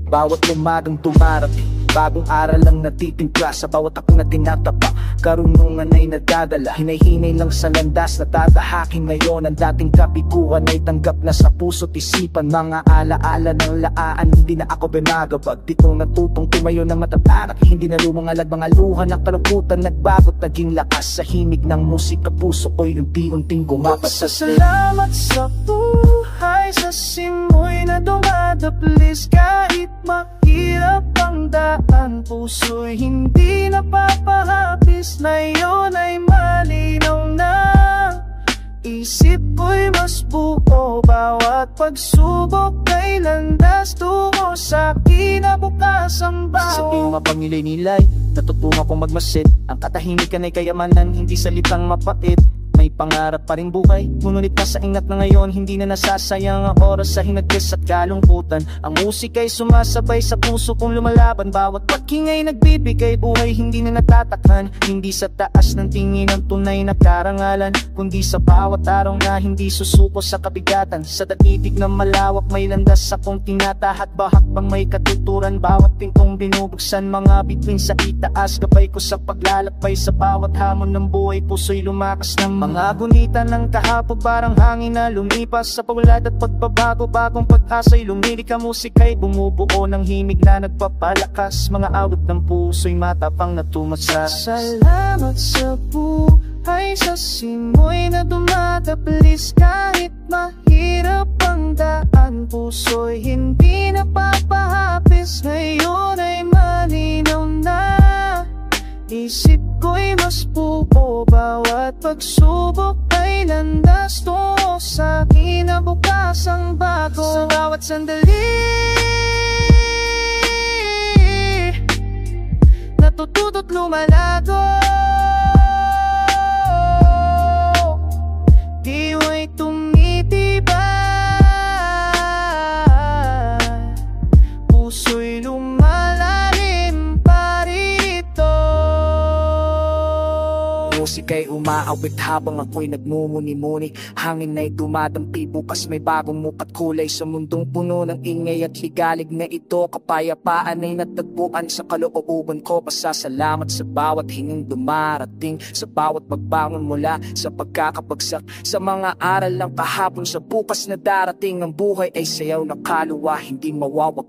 Bawat umagang dumarating, bagong aral lang natitimpla. Sa bawat ako na tinatapa, karunungan ay nadadala. Hinay-hinay lang sa landas, natatahakin ngayon. Ang dating kapikuhan ay tanggap na sa puso't isipan. Mga alaala ng laan, hindi na ako binagabag. Dito natutong tumayo na matatarak, hindi na lumangalag mga luha ng kalungkutan. Nagbagot, naging lakas sa himig ng musika. Puso ko'y unti-unting gumapas sa Salamat sa buhay, sa simoy na dumadaplis. Kahit mahirap ang daan, puso'y hindi napapahapis. Ngayon ay malinaw na, isip ko'y mas buo. Bawat pagsubok ay landas tungo sa kinabukasang baho. Sa iyong mapangilay-nilay, natutungo kong magmasid. Ang katahimikan ay kayamanan, hindi salitang mapait. May pangarap pa rin buhay, ngunit nasa ingat na ngayon. Hindi na nasasayang ang oras sa hinagpis at kalungkutan. Ang musika ay sumasabay sa puso kong lumalaban. Bawat pagkingay nagbibigay buhay, hindi na natatakhan. Hindi sa taas ng tingin ang tunay na karangalan, kundi sa bawat araw na hindi susuko sa kabigatan. Sa dakitig na malawak may landas akong tinatahat. Bahak bang may katuturan, bawat pintong binubuksan. Mga bituin sa itaas, gabay ko sa paglalakbay. Sa bawat hamon ng buhay, puso'y lumakas ng mga gunita ng kahapon. Parang hangin na lumipas sa pagulad at pagbabago. Bagong pag-asa'y lumilika, musika'y bumubuo ng himig na nagpapalakas. Mga awit ng puso'y matapang na tumasas. Salamat sa buhay, sa simoy na dumadaplis. Kahit mahirap ang daan, puso'y hindi napapahapis. Ngayon ay malinaw na, isip ko'y mas buo. Bawat pagsubok ay landas tungo sa kinabukasang bago. Sa bawat sandali, natututo't lumalago. Diwa'y tumitibay, puso'y lumalalim pa rito. Musika'y umaawit habang ako'y nagmumuni-muni. Hangin na'y dumadampi, bukas may bagong mukat kulay. Sa mundong puno ng ingay at ligalig na ito, kapayapaan ay natagpuan sa kalooban ko. Pasasalamat sa bawat hinging dumarating, sa bawat pagbangon mula sa pagkakabagsak. Sa mga aral ng kahapon, sa bukas na darating. Ang buhay ay sayaw na kaluluwa, hindi mawawag.